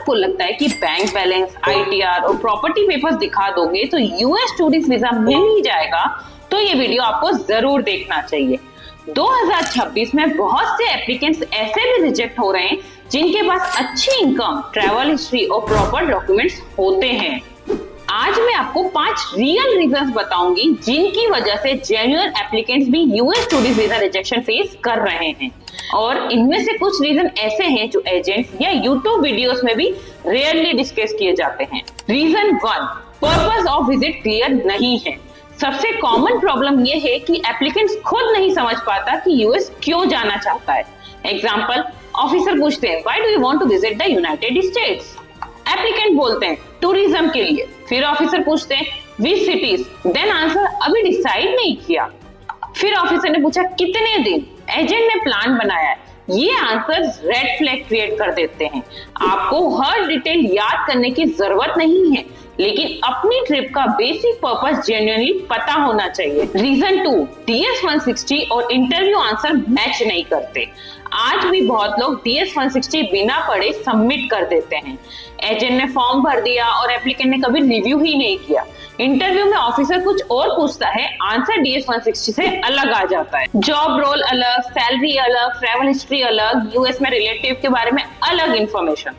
आपको लगता है कि बैंक बैलेंस, ITR और प्रॉपर्टी पेपर्स दिखा दोगे तो यूएस टूरिस्ट वीजा मिल ही जाएगा, तो ये वीडियो आपको जरूर देखना चाहिए। 2026 में बहुत से एप्लीकेंट्स ऐसे भी रिजेक्ट हो रहे हैं जिनके पास अच्छी इनकम, ट्रैवल हिस्ट्री और प्रॉपर डॉक्यूमेंट्स होते हैं। आज मैं आपको 5 रियल रीजंस बताऊंगी जिनकी वजह से जेन्युइन एप्लीकेंट्स भी US tourist visa rejection face कर रहे हैं, और इनमें से कुछ रीजन ऐसे हैं जो एजेंट्स या यूट्यूब वीडियोस में भी रेयरली डिस्कस किए जाते हैं। Reason 1, purpose of visit clear नहीं है। सबसे कॉमन प्रॉब्लम ये है कि एप्लीकेंट्स खुद नहीं समझ पाता कि यूएस क्यों जाना चाहता है। एग्जाम्पल, ऑफिसर पूछते हैं why do you want to visit the United States. Applicant बोलते हैं टूरिज्म के लिए। फिर ऑफिसर पूछते हैं विच सिटीज, देन आंसर अभी डिसाइड नहीं किया। फिर ऑफिसर ने पूछा कितने दिन, एजेंट ने प्लान बनाया है। ये आंसर रेड फ्लैग क्रिएट कर देते हैं। आपको हर डिटेल याद करने की जरूरत नहीं है, लेकिन अपनी ट्रिप का बेसिक पर्पस जेन्युइनली पता होना चाहिए। रीजन 2, DS 160 और इंटरव्यू आंसर मैच नहीं करते। आज भी बहुत लोग DS 160 बिना पढ़े सबमिट कर देते हैं। एजेंट ने फॉर्म भर दिया और एप्लीकेंट ने कभी रिव्यू ही नहीं किया। इंटरव्यू में ऑफिसर कुछ और पूछता है, आंसर DS 160 से अलग आ जाता है। जॉब रोल अलग, सैलरी अलग, ट्रैवल हिस्ट्री अलग, यूएस में रिलेटिव के बारे में अलग इंफॉर्मेशन।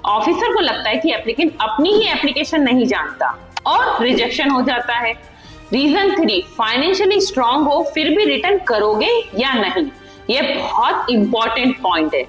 ऑफिसर को लगता है कि एप्लीकेंट अपनी ही एप्लीकेशन नहीं जानता और रिजेक्शन हो जाता है। रीजन 3, फाइनेंशियली स्ट्रांग हो फिर भी रिटर्न करोगे या नहीं। ये बहुत इंपॉर्टेंट पॉइंट है।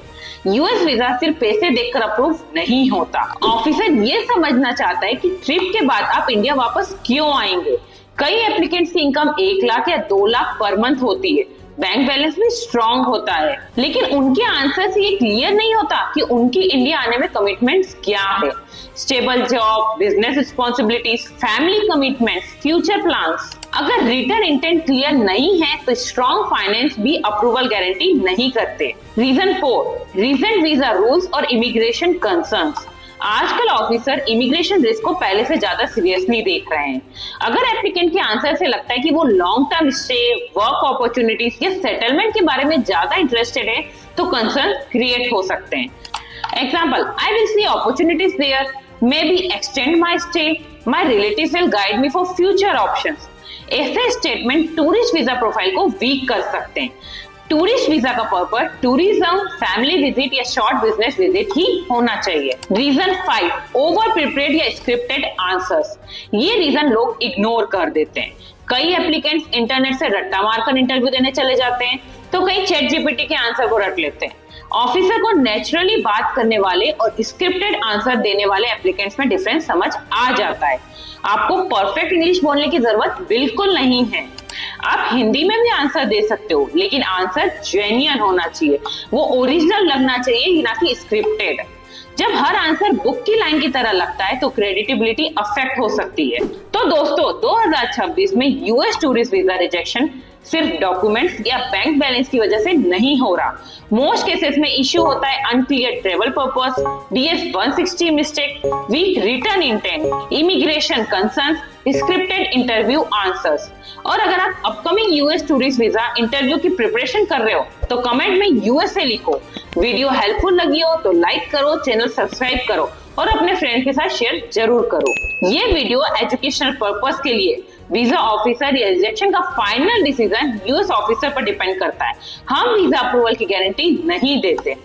यूएस वीजा सिर्फ पैसे देखकर अप्रूव नहीं होता। ऑफिसर ये समझना चाहता है कि ट्रिप के बाद आप इंडिया वापस क्यों आएंगे। कई एप्लीकेंट्स की इनकम 1 लाख या 2 लाख पर मंथ होती है, बैंक बैलेंस भी स्ट्रांग होता है, लेकिन उनके आंसर से ये क्लियर नहीं होता कि उनकी इंडिया आने में कमिटमेंट्स क्या है। Stable job, business responsibilities, family commitments, future plans. अगर रिटर्न इंटेंट क्लियर नहीं है तो स्ट्रांग फाइनेंस भी अप्रूवल गारंटी नहीं करते। रीजन 4, रीसेंट वीजा रूल्स और इमिग्रेशन कंसर्न्स। आजकल ऑफिसर इमिग्रेशन रिस्क को पहले से ज्यादा सीरियसली देख रहे हैं। अगर एप्लीकेंट के आंसर से लगता है कि वो long term stay, work opportunities या सेटलमेंट के बारे में ज्यादा इंटरेस्टेड है तो कंसर्न क्रिएट हो सकते हैं। Example, I will see opportunities there, may be extend my stay, my relatives will guide me for future options. ऐसे स्टेटमेंट टूरिस्ट वीजा प्रोफाइल को वीक कर सकते हैं। टूरिस्ट वीजा का पर्पस टूरिज्म, फैमिली विजिट या शॉर्ट बिजनेस विजिट ही होना चाहिए। रीजन 5, ओवर प्रिपेयर्ड या स्क्रिप्टेड आंसर्स। ये रीजन लोग इग्नोर कर देते हैं। कई एप्लीकेंट्स इंटरनेट से रट्टा मारकर इंटरव्यू देने चले जाते हैं, तो कई ChatGPT के आंसर को रट लेते हैं। ऑफिसर को नेचुरली बात करने वाले और स्क्रिप्टेड आंसर देने वाले एप्लीकेंट्स में डिफरेंस समझ आ जाता है। आपको परफेक्ट इंग्लिश बोलने की जरूरत बिल्कुल नहीं है। आप हिंदी में भी आंसर दे सकते हो, लेकिन आंसर जेन्युइन होना चाहिए, वो ओरिजिनल लगना चाहिए, ना कि स्क्रिप्टेड। जब हर आंसर बुक की लाइन की तरह लगता है तो क्रेडिटेबिलिटी अफेक्ट हो सकती है। तो दोस्तों, 2026 में यूएस टूरिस्ट वीजा रिजेक्शन सिर्फ डॉक्यूमेंट्स या बैंक बैलेंस की वजह से नहीं हो रहा। मोस्ट केसेस में इश्यू होता है unclear travel purpose, DS 160 mistake, weak return intent, immigration concerns, scripted interview answers. और अगर आप upcoming US tourist visa interview की प्रिपरेशन कर रहे हो तो कमेंट में USA लिखो। वीडियो हेल्पफुल लगी हो तो लाइक करो, चैनल सब्सक्राइब करो और अपने फ्रेंड के साथ शेयर जरूर करो। ये वीडियो एजुकेशनल पर्पस के लिए, वीजा ऑफिसर या रिजेक्शन का फाइनल डिसीजन यूएस ऑफिसर पर डिपेंड करता है। हम वीजा अप्रूवल की गारंटी नहीं देते।